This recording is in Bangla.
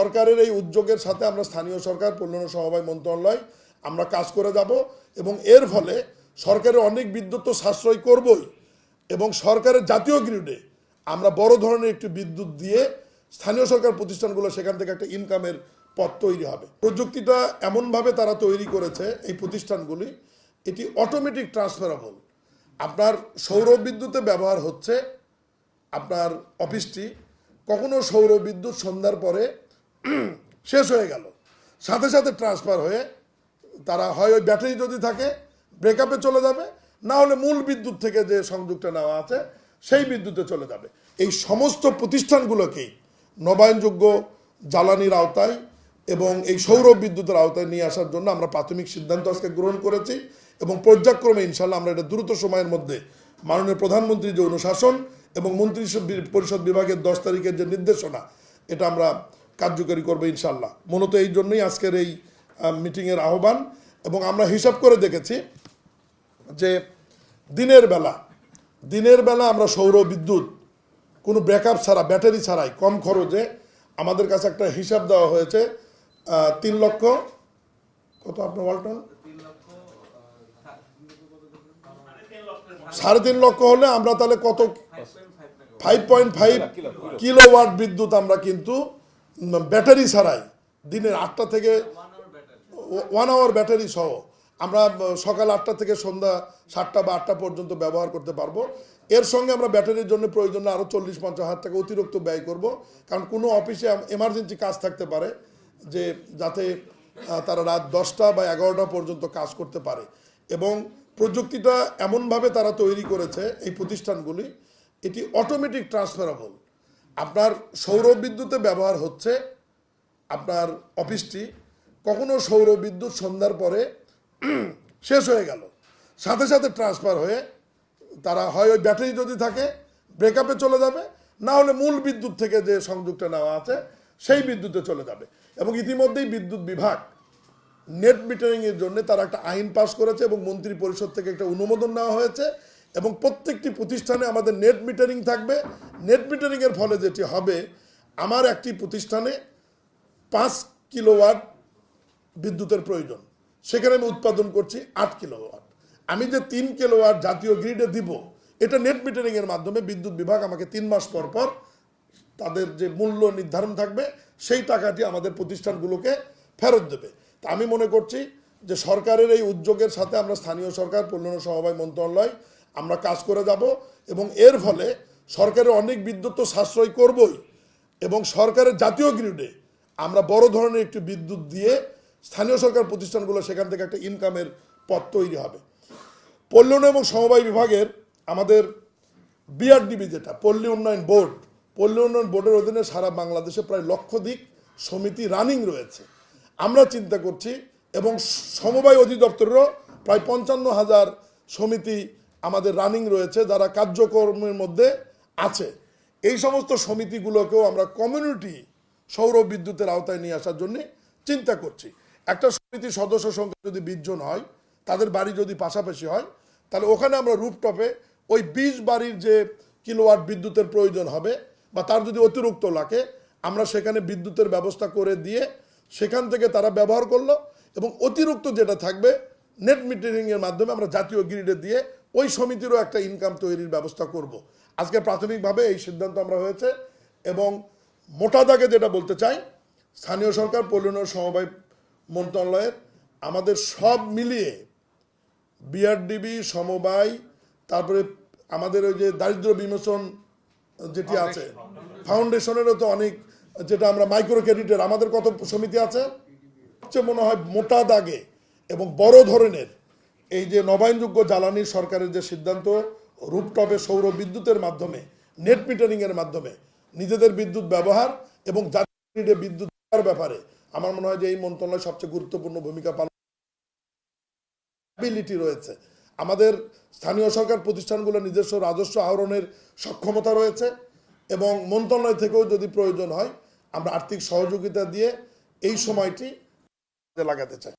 সরকারের এই উদ্যোগের সাথে আমরা স্থানীয় সরকার পল্লী সমবায় মন্ত্রণালয় আমরা কাজ করে যাব এবং এর ফলে সরকারের অনেক বিদ্যুৎ তো সাশ্রয় করবই এবং সরকারের জাতীয় গ্রিডে আমরা বড় ধরনের একটি বিদ্যুৎ দিয়ে স্থানীয় সরকার প্রতিষ্ঠানগুলো সেখান থেকে একটা ইনকামের পথ তৈরি হবে। প্রযুক্তিটা এমনভাবে তারা তৈরি করেছে এই প্রতিষ্ঠানগুলি, এটি অটোমেটিক ট্রান্সফারেবল। আপনার সৌর বিদ্যুতে ব্যবহার হচ্ছে আপনার অফিসটি, কখনো সৌর বিদ্যুৎ সন্ধ্যার পরে শেষ হয়ে গেল, সাথে সাথে ট্রান্সফার হয়ে তারা হয় ওই ব্যাটারি যদি থাকে ব্রেকআপে চলে যাবে, না হলে মূল বিদ্যুৎ থেকে যে সংযোগটা নেওয়া আছে সেই বিদ্যুতে চলে যাবে। এই সমস্ত প্রতিষ্ঠানগুলোকেই নবায়নযোগ্য জ্বালানির আওতায় এবং এই সৌর বিদ্যুতের আওতায় নিয়ে আসার জন্য আমরা প্রাথমিক সিদ্ধান্ত আজকে গ্রহণ করেছি এবং পর্যায়ক্রমে ইনশাল্লাহ আমরা এটা দ্রুত সময়ের মধ্যে মাননীয় প্রধানমন্ত্রীর যে অনুশাসন এবং মন্ত্রী পরিষদ বিভাগের 10 তারিখের যে নির্দেশনা, এটা আমরা কার্যকরী করবো ইনশাল্লাহ। মূলত এই জন্যই আজকের এই মিটিংয়ের আহ্বান। এবং আমরা হিসাব করে দেখেছি যে দিনের বেলা আমরা সৌর বিদ্যুৎ কোনো ব্যাকআপ ছাড়া, ব্যাটারি ছাড়াই কম খরচে, আমাদের কাছে একটা হিসাব দেওয়া হয়েছে 3 লক্ষ কত আপনার ওয়ালটন 3.5 লক্ষ হলে আমরা তাহলে কত 5.5 কিলোওয়াট বিদ্যুৎ আমরা কিন্তু ব্যাটারি ছাড়াই দিনের 8টা থেকে 1 আওয়ার ব্যাটারি সহ আমরা সকাল 8টা থেকে সন্ধ্যা 7টা বা 8টা পর্যন্ত ব্যবহার করতে পারবো। এর সঙ্গে আমরা ব্যাটারির জন্য প্রয়োজনে আরও 40-50 হাজার টাকা অতিরিক্ত ব্যয় করব, কারণ কোনো অফিসে এমার্জেন্সি কাজ থাকতে পারে যে যাতে তারা রাত 10টা বা 11টা পর্যন্ত কাজ করতে পারে। এবং প্রযুক্তিটা এমনভাবে তারা তৈরি করেছে এই প্রতিষ্ঠানগুলি, এটি অটোমেটিক ট্রান্সফারেবল। আপনার সৌর বিদ্যুতে ব্যবহার হচ্ছে আপনার অফিসটি, কখনো সৌর বিদ্যুৎ সন্ধ্যার পরে শেষ হয়ে গেল, সাথে সাথে ট্রান্সফার হয়ে তারা হয় ওই ব্যাটারি যদি থাকে ব্রেকআপে চলে যাবে, না হলে মূল বিদ্যুৎ থেকে যে সংযোগটা নেওয়া আছে সেই বিদ্যুতে চলে যাবে। এবং ইতিমধ্যেই বিদ্যুৎ বিভাগ নেট মিটারিংয়ের জন্য তারা একটা আইন পাস করেছে এবং মন্ত্রী পরিষদ থেকে একটা অনুমোদন নেওয়া হয়েছে এবং প্রত্যেকটি প্রতিষ্ঠানে আমাদের নেট মিটারিং থাকবে। নেট মিটারিংয়ের ফলে যেটি হবে, আমার একটি প্রতিষ্ঠানে 5 কিলোওয়াট বিদ্যুতের প্রয়োজন, সেখানে আমি উৎপাদন করছি 8 কিলোওয়াট। আমি যে 3 কিলোওয়াট জাতীয় গ্রিডে দিব, এটা নেট মিটারিংয়ের মাধ্যমে বিদ্যুৎ বিভাগ আমাকে 3 মাস পর পর তাদের যে মূল্য নির্ধারণ থাকবে সেই টাকাটি আমাদের প্রতিষ্ঠানগুলোকে ফেরত দেবে। তা আমি মনে করছি যে সরকারের এই উদ্যোগের সাথে আমরা স্থানীয় সরকার পল্লী সমবায় মন্ত্রণালয় আমরা কাজ করে যাব এবং এর ফলে সরকারের অনেক বিদ্যুৎ তো সাশ্রয় করবই এবং সরকারের জাতীয় গ্রিডে আমরা বড় ধরনের একটি বিদ্যুৎ দিয়ে স্থানীয় সরকার প্রতিষ্ঠানগুলো সেখান থেকে একটা ইনকামের পথ তৈরি হবে। পল্লী উন্নয়ন এবং সমবায় বিভাগের আমাদের বিআরডিবি যেটা পল্লী উন্নয়ন বোর্ডের অধীনে সারা বাংলাদেশে প্রায় লক্ষাধিক সমিতি রানিং রয়েছে। আমরা চিন্তা করছি এবং সমবায় অধিদপ্তরেরও প্রায় 55,000 সমিতি আমাদের রানিং রয়েছে যারা কার্যক্রমের মধ্যে আছে। এই সমস্ত সমিতিগুলোকেও আমরা কমিউনিটি সৌর বিদ্যুতের আওতায় নিয়ে আসার জন্য চিন্তা করছি। একটা সমিতির সদস্য সংখ্যা যদি 20 জন হয়, তাদের বাড়ি যদি পাশাপাশি হয়, তাহলে ওখানে আমরা রুফটপে ওই 20 বাড়ির যে কিলোওয়াট বিদ্যুতের প্রয়োজন হবে বা তার যদি অতিরিক্ত লাগে, আমরা সেখানে বিদ্যুতের ব্যবস্থা করে দিয়ে সেখান থেকে তারা ব্যবহার করলো এবং অতিরিক্ত যেটা থাকবে নেট মিটারিংয়ের মাধ্যমে আমরা জাতীয় গ্রিডে দিয়ে ওই সমিতিরও একটা ইনকাম তৈরির ব্যবস্থা করব। আজকে প্রাথমিকভাবে এই সিদ্ধান্ত আমরা হয়েছে এবং মোটা দাগে যেটা বলতে চাই, স্থানীয় সরকার পল্লী উন্নয়ন সমবায় মন্ত্রণালয়ের আমাদের সব মিলিয়ে বিআরডিবি সমবায়, তারপরে আমাদের ওই যে দারিদ্র বিমোচন যেটি আছে ফাউন্ডেশনেরও তো অনেক, যেটা আমরা মাইক্রো ক্রেডিটের আমাদের কত সমিতি আছে, সবচেয়ে মনে হয় মোটা দাগে এবং বড় ধরনের এই যে নবায়নযোগ্য জ্বালানির সরকারের যে সিদ্ধান্ত, রুফটপে সৌর বিদ্যুতের মাধ্যমে নেট মিটারিংয়ের মাধ্যমে নিজেদের বিদ্যুৎ ব্যবহার এবং জাতীয় গ্রিডে বিদ্যুৎ দেওয়ার ব্যাপারে আমার মনে হয় যে এই মন্ত্রণালয় সবচেয়ে গুরুত্বপূর্ণ ভূমিকা পালন রয়েছে। আমাদের স্থানীয় সরকার প্রতিষ্ঠানগুলো নিজস্ব রাজস্ব আহরণের সক্ষমতা রয়েছে এবং মন্ত্রণালয় থেকেও যদি প্রয়োজন হয় আমরা আর্থিক সহযোগিতা দিয়ে এই সময়টি লাগাতে চাই।